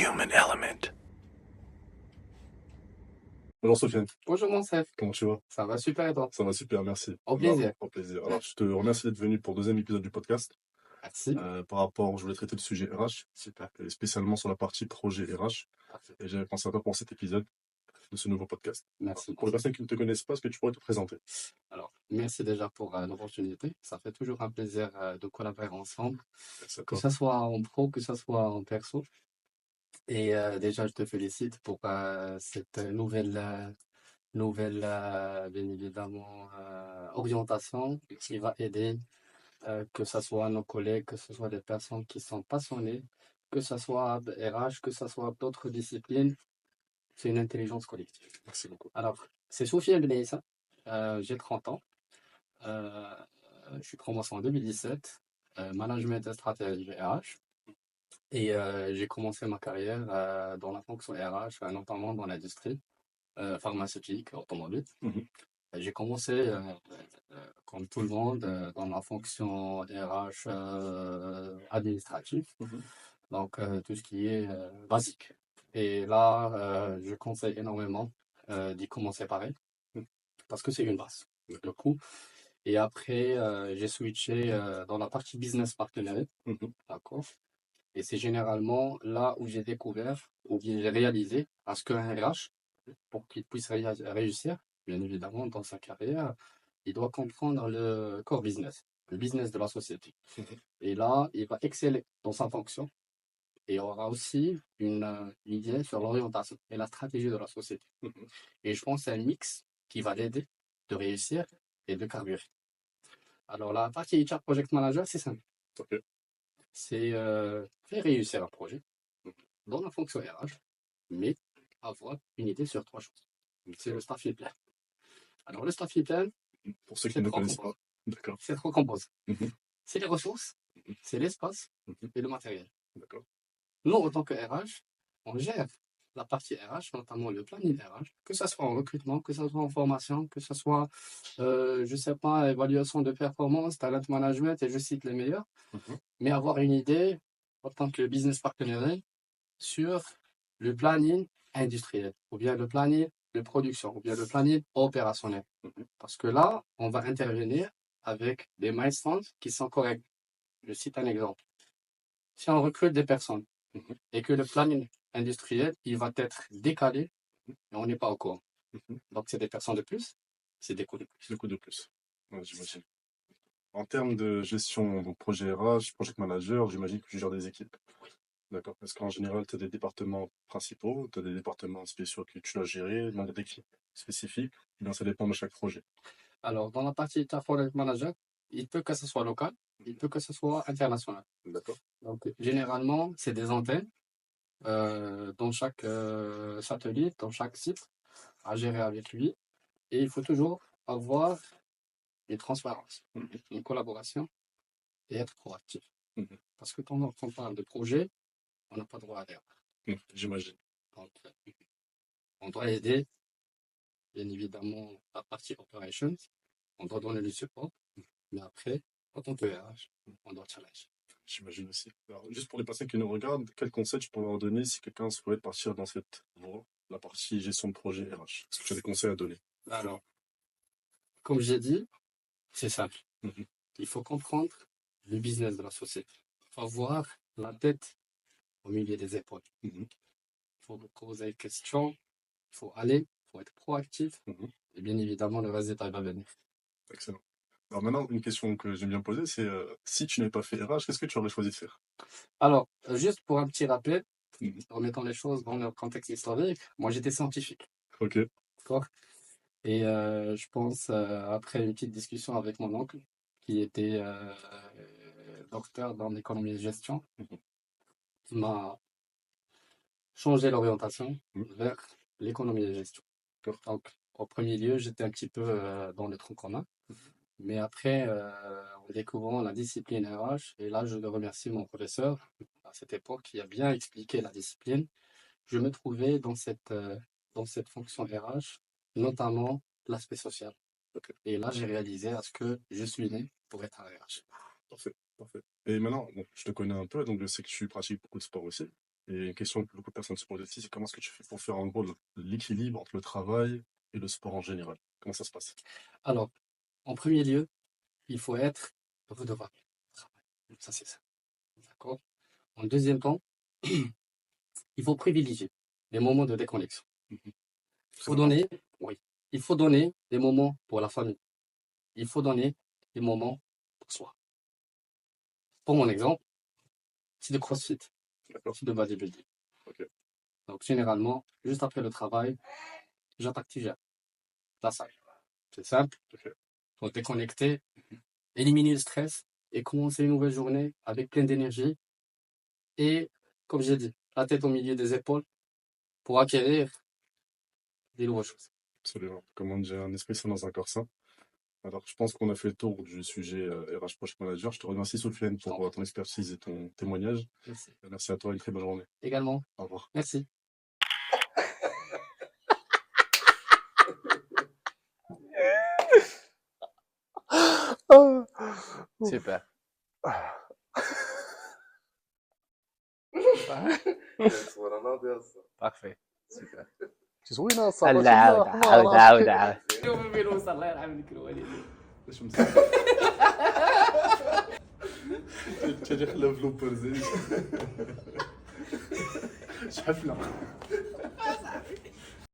human element. Bonjour Sofiane, Bonjour Monsef, comment tu vas? ça va super et toi? Ça va super, merci. Au plaisir. Au plaisir. Alors, je te remercie d'être venu pour le deuxième épisode du podcast. Merci. Par rapport, je voulais traiter le sujet RH, Super. et spécialement sur la partie projet RH. Parfait. Et j'avais pensé à toi pour cet épisode de ce nouveau podcast. Merci. Pour les personnes qui ne te connaissent pas, est-ce que tu pourrais te présenter? Alors, merci déjà pour l'opportunité. Ça fait toujours un plaisir de collaborer ensemble, Merci à que toi. ce soit en pro, que ce soit en perso. Et déjà, je te félicite pour cette nouvelle, bien évidemment, orientation qui va aider que ce soit nos collègues, que ce soit des personnes qui sont passionnées, que ce soit RH, que ce soit d'autres disciplines. C'est une intelligence collective. Merci beaucoup. Alors, c'est Sophie Elbenaïssa, j'ai 30 ans, euh, je suis promotion en 2017, management et stratégie RH, et j'ai commencé ma carrière dans la fonction RH, notamment dans l'industrie pharmaceutique, automobile. Mhm. J'ai commencé, comme tout le monde, dans la fonction RH administrative, Mhm. donc tout ce qui est basique. Et là, je conseille énormément d'y commencer pareil, parce que c'est une base, le coup. Et après, j'ai switché dans la partie business partenariat, Mhm. d'accord? Et c'est généralement là où j'ai découvert, ou bien j'ai réalisé, à ce qu'un RH, pour qu'il puisse réussir, bien évidemment, dans sa carrière, il doit comprendre le core business, le business de la société. Mhm. Et là, il va exceller dans sa fonction et aura aussi une idée sur l'orientation et la stratégie de la société. Mhm. Et je pense que c'est un mix qui va l'aider de réussir et de carburer. Alors, la partie HR Project Manager, c'est simple. Ok. C'est faire réussir un projet dans la fonction RH, mais avoir une idée sur trois choses. C'est le staffing plan. Alors, le staffing plan, Pour ceux qui c'est ne trois connaissent pas. composantes. D'accord. C'est trois composantes. Mhm. C'est les ressources, Mhm. c'est l'espace Mhm. et le matériel. D'accord. Nous, en tant que RH, on gère la partie RH, notamment le planning RH, que ce soit en recrutement, que ce soit en formation, que ce soit, je ne sais pas, évaluation de performance, talent management, et je cite les meilleurs, Mhm. mais avoir une idée en tant que business partner sur le planning industriel, ou bien le planning de production, ou bien le planning opérationnel. Mhm. Parce que là, on va intervenir avec des milestones qui sont corrects. Je cite un exemple. Si on recrute des personnes Mhm. et que le planning industriel, il va être décalé et on n'est pas au courant. Mhm. Donc, c'est des personnes de plus, c'est des coûts de plus. Le coup de plus. Ouais, j'imagine. En termes de gestion, donc projet RH, project manager, j'imagine que tu gères des équipes. D'accord. Parce qu'en général, tu as des départements principaux, tu as des départements spéciaux que tu dois gérer, dans des équipes spécifiques. Eh bien, ça dépend de chaque projet. Alors, dans la partie Project Manager, il peut que ce soit local, il peut que ce soit international. D'accord. Donc, généralement, c'est des antennes dans chaque satellite, dans chaque site, à gérer avec lui. Et il faut toujours avoir une transparence, Mhm. une collaboration et être proactif. Mhm. Parce que quand on parle de projet, on n'a pas droit à l'erreur. J'imagine. Donc, on doit aider, bien évidemment, la partie operations. On doit donner le support. Mais après, en tant que RH, on doit challenge. J'imagine aussi. Alors, juste pour les personnes qui nous regardent, quel conseil tu pourrais leur donner si quelqu'un souhaite partir dans cette voie, la partie gestion de projet RH? Est-ce que tu as des conseils à donner? Alors, comme j'ai dit, c'est simple. Mhm. Il faut comprendre le business de la société. Il faut avoir la tête au milieu des épaules. Mhm. Il faut poser des questions, il faut aller, il faut être proactif. Mhm. Et bien évidemment, le résultat va venir. Excellent. Alors maintenant, une question que j'aime bien poser, c'est si tu n'avais pas fait RH, qu'est-ce que tu aurais choisi de faire? Alors, juste pour un petit rappel, Mhm. remettons les choses dans leur contexte historique, moi j'étais scientifique. Ok. D'accord. Et je pense, après une petite discussion avec mon oncle, qui était docteur dans l'économie et gestion, Mhm. qui m'a changé l'orientation Mhm. vers l'économie et gestion. D'accord. Donc, au premier lieu, j'étais un petit peu dans le tronc commun. Mais après, en découvrant la discipline RH, et là, je dois remercier mon professeur à cette époque qui a bien expliqué la discipline, je me trouvais dans cette fonction RH, notamment l'aspect social. Ok. Et là, j'ai réalisé à ce que je suis né pour être un RH. Parfait. Parfait. Et maintenant, bon, je te connais un peu, donc je sais que tu pratiques beaucoup de sport aussi. Et une question que beaucoup de personnes se posent aussi, c'est comment est-ce que tu fais pour faire en gros l'équilibre entre le travail et le sport en général? Comment ça se passe? Alors, en premier lieu, il faut être redevable au travail. Ça, c'est ça. D'accord? En deuxième temps, il faut privilégier les moments de déconnexion. Mhm. Il Très faut important. donner, oui, il faut donner des moments pour la famille. Il faut donner des moments pour soi. Pour mon exemple, c'est de CrossFit, D'accord. c'est de bodybuilding. Ok. Donc, généralement, juste après le travail, j'attaque déjà la salle. C'est simple, Ok. faut déconnecter, éliminer le stress et commencer une nouvelle journée avec plein d'énergie et, comme j'ai dit, la tête au milieu des épaules pour acquérir des nouvelles choses. Absolument. Comme on dit, un esprit sain dans un corps sain. Alors, je pense qu'on a fait le tour du sujet RH Project Manager. Je te remercie, Soufiane, Je t'en pour prie. ton expertise et ton témoignage. Merci. Merci à toi, une très bonne journée. Également, Au revoir. merci. Super. Parfait. Super. زوينه الصراحه هلا عاود عاود عاود عاود يوم بيروس الله يرحم ذكر الوالدين. باش مسكت تجي خلف لوبرز شحفنا